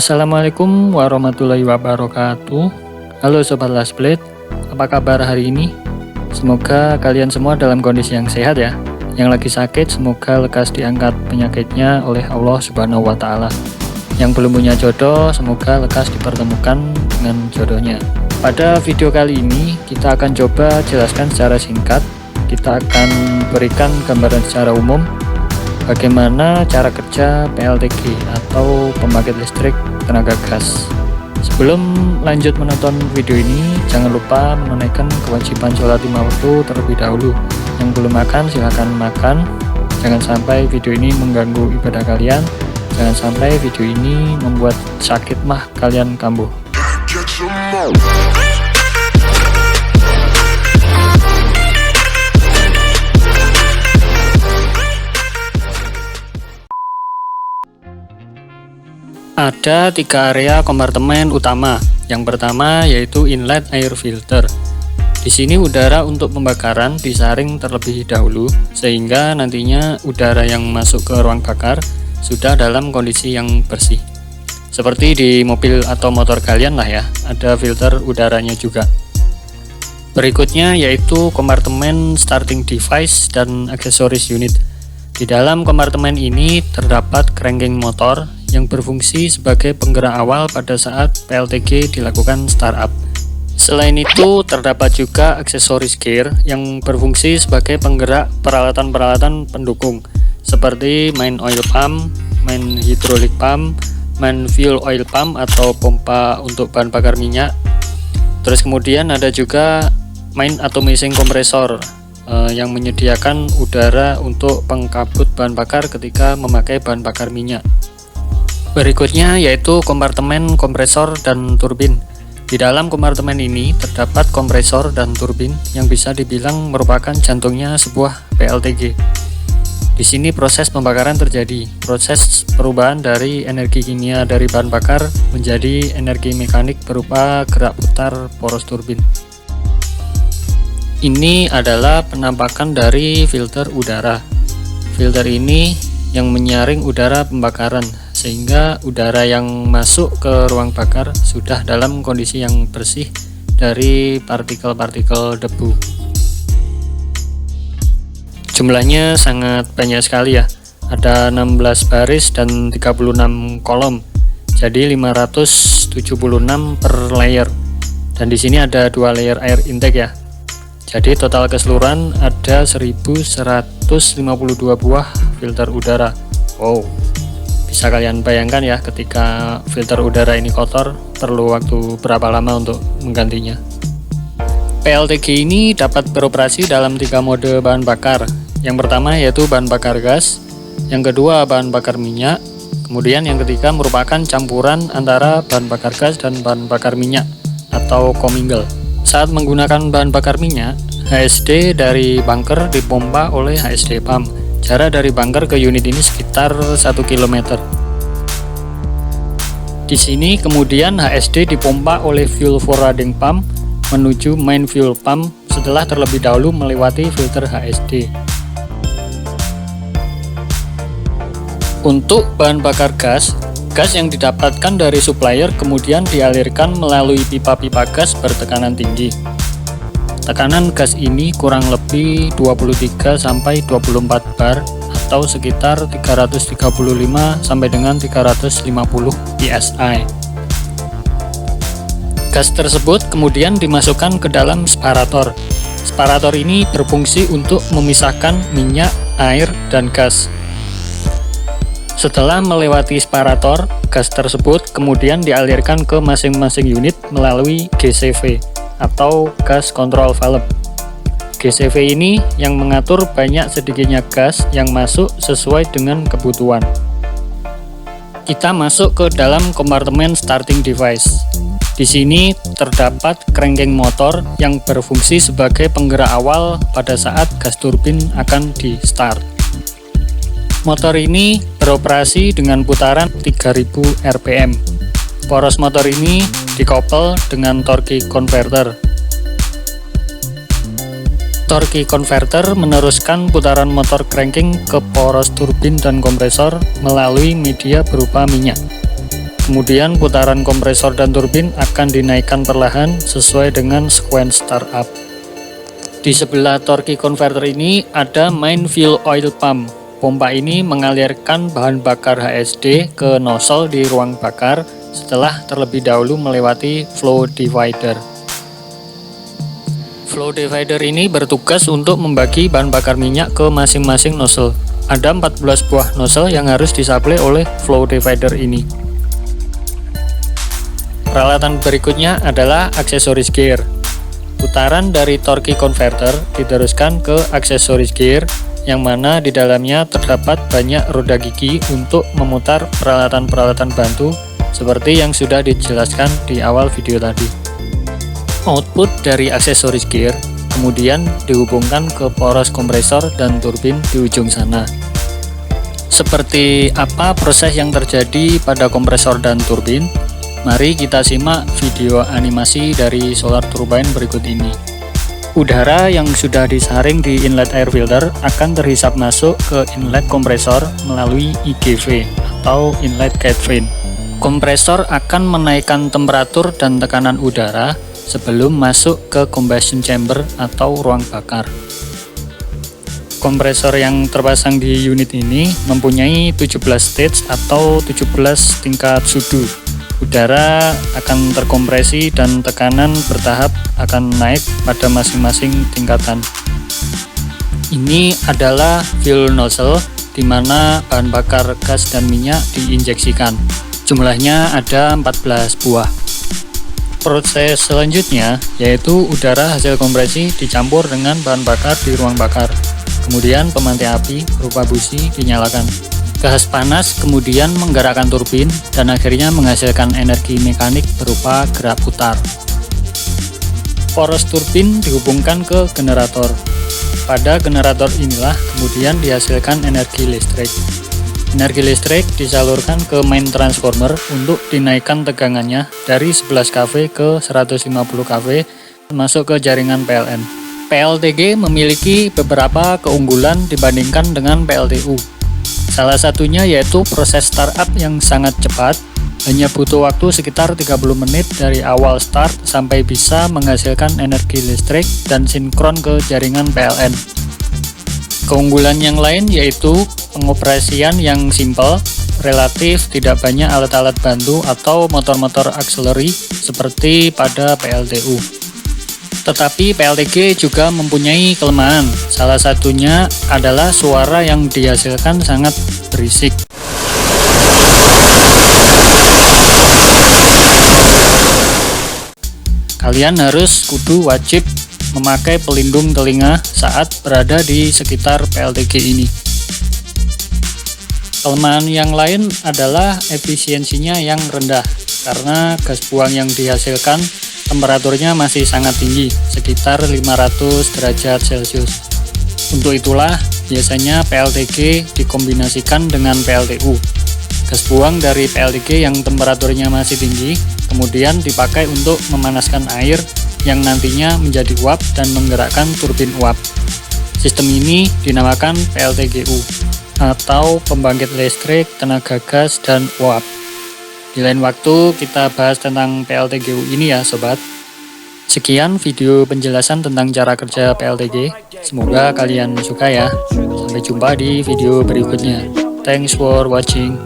Assalamualaikum warahmatullahi wabarakatuh. Halo Sobat Last Blade, apa kabar hari ini? Semoga kalian semua dalam kondisi yang sehat ya. Yang lagi sakit semoga lekas diangkat penyakitnya oleh Allah Subhanahu wa Ta'ala. Yang belum punya jodoh semoga lekas dipertemukan dengan jodohnya. Pada video kali ini kita akan coba jelaskan secara singkat. Kita akan berikan gambaran secara umum bagaimana cara kerja PLTG atau pembangkit listrik tenaga gas. Sebelum lanjut menonton video ini, jangan lupa menunaikan kewajiban sholat 5 waktu terlebih dahulu. Yang belum makan silahkan makan. Jangan sampai video ini mengganggu ibadah kalian. Jangan sampai video ini membuat sakit mah kalian kambuh. Ada 3 area kompartemen utama. Yang pertama yaitu inlet air filter. Di sini udara untuk pembakaran disaring terlebih dahulu sehingga nantinya udara yang masuk ke ruang bakar sudah dalam kondisi yang bersih. Seperti di mobil atau motor kalian lah ya, ada filter udaranya juga. Berikutnya yaitu kompartemen starting device dan aksesoris unit. Di dalam kompartemen ini terdapat cranking motor yang berfungsi sebagai penggerak awal pada saat PLTG dilakukan startup. Selain itu, terdapat juga aksesoris gear yang berfungsi sebagai penggerak peralatan-peralatan pendukung seperti main oil pump, main hydraulic pump, main fuel oil pump atau pompa untuk bahan bakar minyak. Terus kemudian ada juga main atomizing kompresor yang menyediakan udara untuk pengkabut bahan bakar ketika memakai bahan bakar minyak. Berikutnya yaitu kompartemen kompresor dan turbin. Di dalam kompartemen ini terdapat kompresor dan turbin yang bisa dibilang merupakan jantungnya sebuah PLTG. Di sini proses pembakaran terjadi, proses perubahan dari energi kimia dari bahan bakar menjadi energi mekanik berupa gerak putar poros turbin. Ini adalah penampakan dari filter udara. Filter ini yang menyaring udara pembakaran sehingga udara yang masuk ke ruang bakar sudah dalam kondisi yang bersih dari partikel-partikel debu. Jumlahnya sangat banyak sekali ya, ada 16 baris dan 36 kolom, jadi 576 per layer. Dan di sini ada 2 layer air intake ya. Jadi total keseluruhan ada 1152 buah filter udara. Wow, bisa kalian bayangkan ya ketika filter udara ini kotor perlu waktu berapa lama untuk menggantinya. PLTG ini dapat beroperasi dalam 3 mode bahan bakar. Yang pertama yaitu bahan bakar gas, yang kedua bahan bakar minyak, kemudian yang ketiga merupakan campuran antara bahan bakar gas dan bahan bakar minyak atau commingle. Saat menggunakan bahan bakar minyak, HSD dari bunker dipompa oleh HSD pump. Jarak dari bunker ke unit ini sekitar 1 km. Di sini kemudian HSD dipompa oleh fuel forwarding pump menuju main fuel pump setelah terlebih dahulu melewati filter HSD. Untuk bahan bakar gas, gas yang didapatkan dari supplier kemudian dialirkan melalui pipa-pipa gas bertekanan tinggi. Tekanan gas ini kurang lebih 23-24 bar atau sekitar 335 sampai dengan 350 psi. Gas tersebut kemudian dimasukkan ke dalam separator. Separator ini berfungsi untuk memisahkan minyak, air, dan gas. Setelah melewati separator, gas tersebut kemudian dialirkan ke masing-masing unit melalui GCV atau gas control valve. GCV ini yang mengatur banyak sedikitnya gas yang masuk sesuai dengan kebutuhan. Kita masuk ke dalam kompartemen starting device. Di sini terdapat cranking motor yang berfungsi sebagai penggerak awal pada saat gas turbin akan di-start. Motor ini beroperasi dengan putaran 3000 rpm. Poros motor ini dikoppel dengan torque converter. Torque converter meneruskan putaran motor cranking ke poros turbin dan kompresor melalui media berupa minyak. Kemudian putaran kompresor dan turbin akan dinaikkan perlahan sesuai dengan sequence startup. Di sebelah torque converter ini ada main fuel oil pump. Pompa ini mengalirkan bahan bakar HSD ke nozzle di ruang bakar setelah terlebih dahulu melewati flow divider. Flow divider ini bertugas untuk membagi bahan bakar minyak ke masing-masing nozzle. Ada 14 buah nozzle yang harus disuplai oleh flow divider ini. Peralatan berikutnya adalah aksesoris gear. Putaran dari torque converter diteruskan ke aksesoris gear, yang mana di dalamnya terdapat banyak roda gigi untuk memutar peralatan-peralatan bantu seperti yang sudah dijelaskan di awal video tadi. Output dari aksesoris gear kemudian dihubungkan ke poros kompresor dan turbin di ujung sana. Seperti apa proses yang terjadi pada kompresor dan turbin? Mari kita simak video animasi dari solar turbine berikut ini. Udara yang sudah disaring di inlet air filter akan terhisap masuk ke inlet kompresor melalui IGV atau inlet gate fan. Kompresor akan menaikkan temperatur dan tekanan udara sebelum masuk ke combustion chamber atau ruang bakar. Kompresor yang terpasang di unit ini mempunyai 17 stage atau 17 tingkat suhu. Udara akan terkompresi dan tekanan bertahap akan naik pada masing-masing tingkatan. Ini adalah fuel nozzle di mana bahan bakar gas dan minyak diinjeksikan. Jumlahnya ada 14 buah. Proses selanjutnya yaitu udara hasil kompresi dicampur dengan bahan bakar di ruang bakar. Kemudian pemantik api berupa busi dinyalakan. Gas panas kemudian menggerakkan turbin dan akhirnya menghasilkan energi mekanik berupa gerak putar. Poros turbin dihubungkan ke generator. Pada generator inilah kemudian dihasilkan energi listrik. Energi listrik disalurkan ke main transformer untuk dinaikkan tegangannya dari 11 kV ke 150 kV masuk ke jaringan PLN. PLTG memiliki beberapa keunggulan dibandingkan dengan PLTU. Salah satunya yaitu proses startup yang sangat cepat, hanya butuh waktu sekitar 30 menit dari awal start sampai bisa menghasilkan energi listrik dan sinkron ke jaringan PLN. Keunggulan yang lain yaitu pengoperasian yang simpel, relatif tidak banyak alat-alat bantu atau motor-motor auxiliary seperti pada PLTU. Tetapi PLTG juga mempunyai kelemahan, salah satunya adalah suara yang dihasilkan sangat berisik. Kalian harus wajib memakai pelindung telinga saat berada di sekitar PLTG ini. Kelemahan yang lain adalah efisiensinya yang rendah, karena gas buang yang dihasilkan temperaturnya masih sangat tinggi, sekitar 500 derajat Celcius. Untuk itulah, biasanya PLTG dikombinasikan dengan PLTU. Gas buang dari PLTG yang temperaturnya masih tinggi, kemudian dipakai untuk memanaskan air yang nantinya menjadi uap dan menggerakkan turbin uap. Sistem ini dinamakan PLTGU, atau pembangkit listrik tenaga gas dan uap. Di lain waktu kita bahas tentang PLTGU ini ya sobat. Sekian video penjelasan tentang cara kerja PLTG. Semoga kalian suka ya. Sampai jumpa di video berikutnya. Thanks for watching.